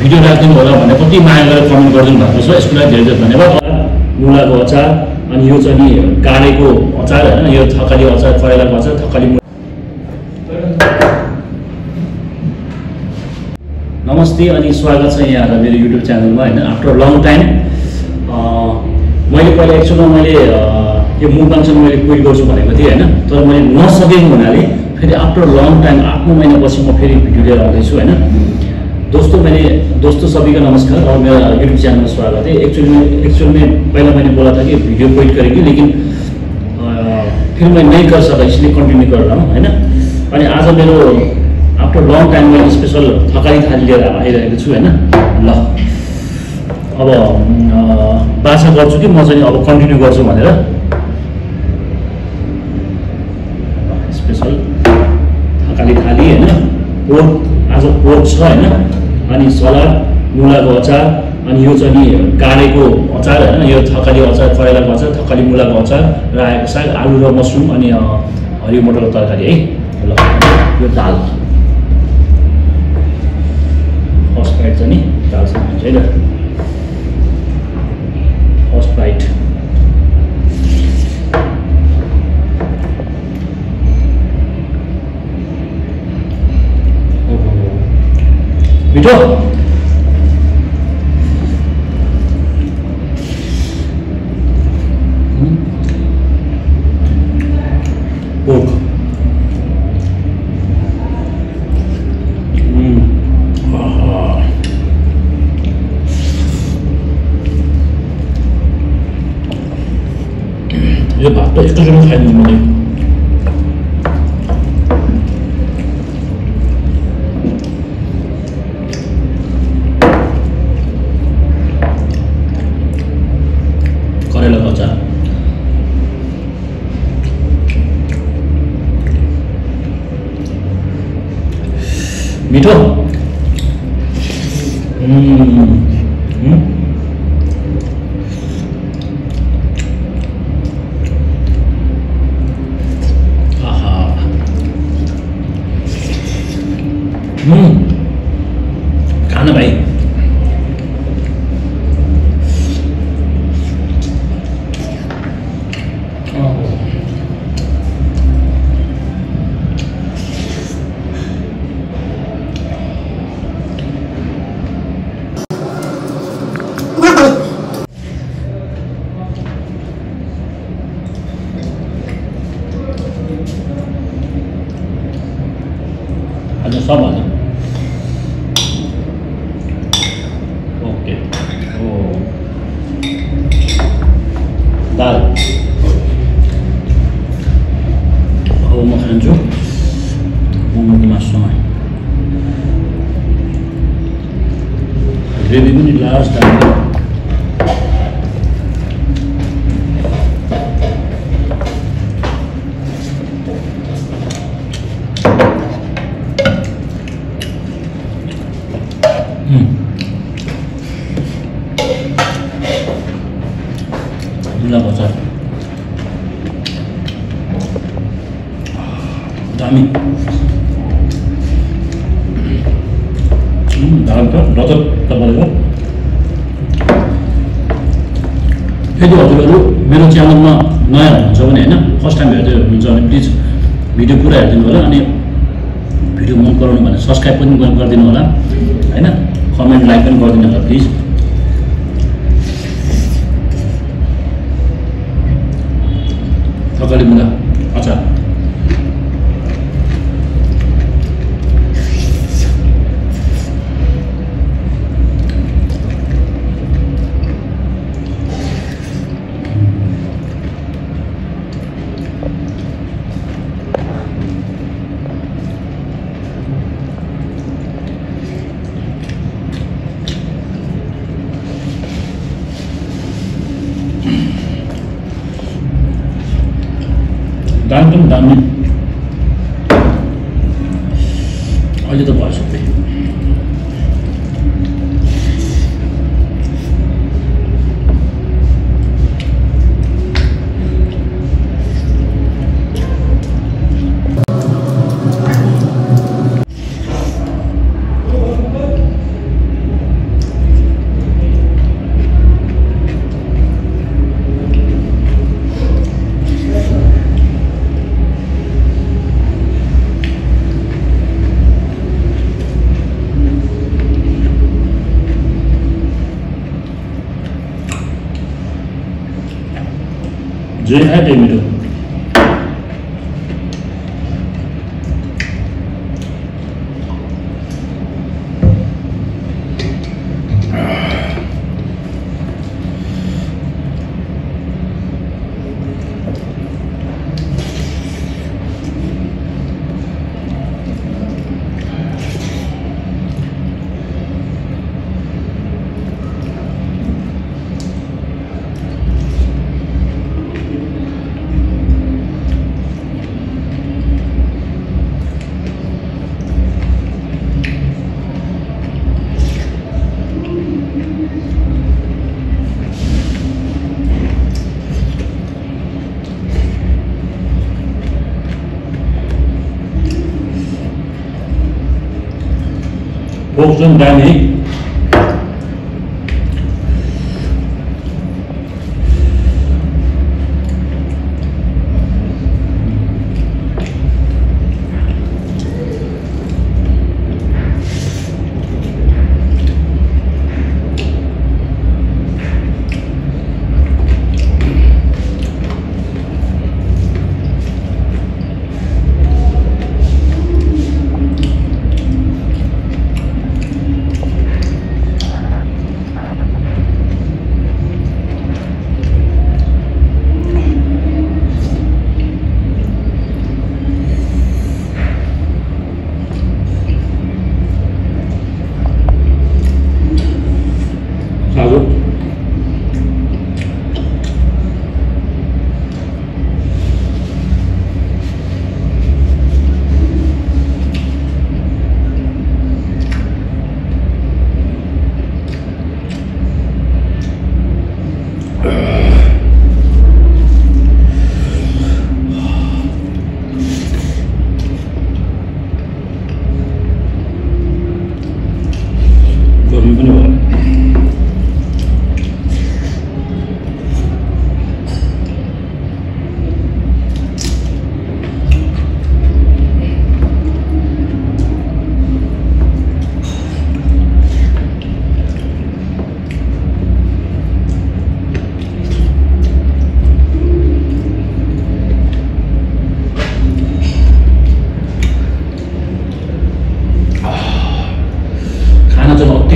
Video राखिदिनु होला भनेर कति माया गरेर कमेन्ट गरिदिनु भएको छ। यसको लागि धेरै धेरै धन्यवाद। मुलाको अचार अनि यो चाहिँ नि काँडेको अचार होइन, यो थकाली अचार, करेलाको अचार, थकाली। नमस्ते अनि स्वागत छ यहाँहरूलाई मेरो युट्युब च्यानलमा होइन। आफ्टर लङ टाइम मैले पहिला एक्चुअलमा मैले यो मुलपाङसँग मैले क्विट गर्छु भनेको थिएँ होइन, तर मैले नसकेको हुनाले फेरि आफ्टर लङ टाइम 8 महिनापछि म फेरि भिडियो लिएर आउँदैछु होइन। दोस्तों सभी का नमस्कार और मेरा यूट्यूब चैनल में स्वागत है। एक्चुअल में पहला मैंने बोला था कि वीडियो क्विट करेंगे, लेकिन फिर मैं नहीं कर सका, इसलिए कंटिन्यू कर रहा हूँ है ना। अनि आज मेरो आफ्टर लङ टाइम मैं स्पेशल थकाली थाली लिएर आइरहेको छु होइन। ल अब बाछा गर्छु कि म चाहिँ अब कन्टिन्यू गर्छु भनेर स्पेशल थकाली थाली होइन। पोर्क आज पोर्क छ होइन, अनि सलाद, मुलाको अचार, अनि यो चाहिँ नि काँडेको अचार होइन, यो थकाली अचार, करेलाको अचार, थकाली मुलाको अचार, रायोको साग, आलु र मसरुम अनि हरियो मटरको तरकारी है। ल यो दाल फर्स्ट बाइट चाहिँ नि दालसँग हुन्छ है ल। फर्स्ट बाइट मिठो। पोर्क यो भात त एकैचोटि खाइदिनु मैले। करेलाको अचार मिठो। खाना भाइ आज सब हाल्नु। ओके ओ दाल अब म खान्छु मोमोको मासुसँग। ग्रेभी पनि लास्ट हाल्नु। मुलाको अचार दामी। दाल त रजत तपाईँको। यदि हजुरहरू मेरो च्यानलमा नयाँ हुनुहुन्छ भने होइन, फर्स्ट टाइम हेर्दै हुनुहुन्छ भने प्लिज भिडियो पुरा हेरिदिनु होला, अनि भिडियो मन पराउनु भने सब्सक्राइब पनि गरिदिनु होला होइन, कमेन्ट लाइक पनि गरिदिनु होला प्लिज। थकाली मुला अचार दाम पनि दामी। अहिले त भयो सबै। जे खायो त्यही मिठो। Pork and Danny.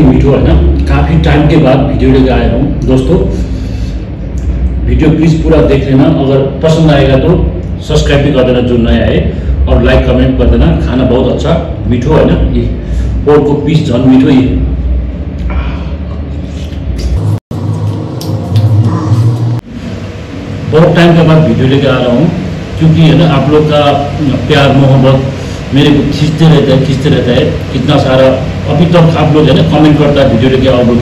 वीडियो है ना, काफ़ी टाइम के बाद वीडियो लेके आया हूँ दोस्तों। वीडियो प्लीज़ पूरा देख लेना, अगर पसंद आएगा तो सब्सक्राइब भी कर देना जो नया है, और लाइक कमेंट कर देना। खाना बहुत अच्छा मीठो है ना, ये पोर्क को पीस झन मीठो। ये बहुत टाइम के बाद वीडियो लेके आ रहा हूँ, क्योंकि है ना आप लोग का प्यार मोहब्बत मेरे को खींचते रहता है कितना सारा। अभी तक आप लोग है ना कमेंट करता है वीडियो लेके आओ लोग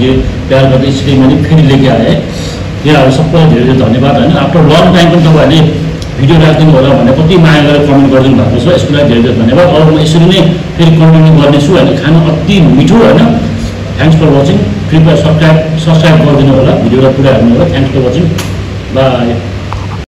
प्यार करते, इसलिए मैंने फिर लेके आए। यहाँहरू सबैलाई धेरै धेरै धन्यवाद होइन। आफ्टर लङ टाइम पनि तपाईँहरूले भिडियो राखिदिनु होला भनेर कति माया गरेर कमेन्ट गरिदिनु भएको छ, यसको लागि धेरै धेरै धन्यवाद। अब म यसरी नै फेरि कन्टिन्यू गर्नेछु होइन। खाना अति मिठो होइन। Thanks for watching. कृपया सब्सक्राइब गरिदिनु होला, भिडियोलाई पुरा हेर्नु होला। Thanks for watching, by.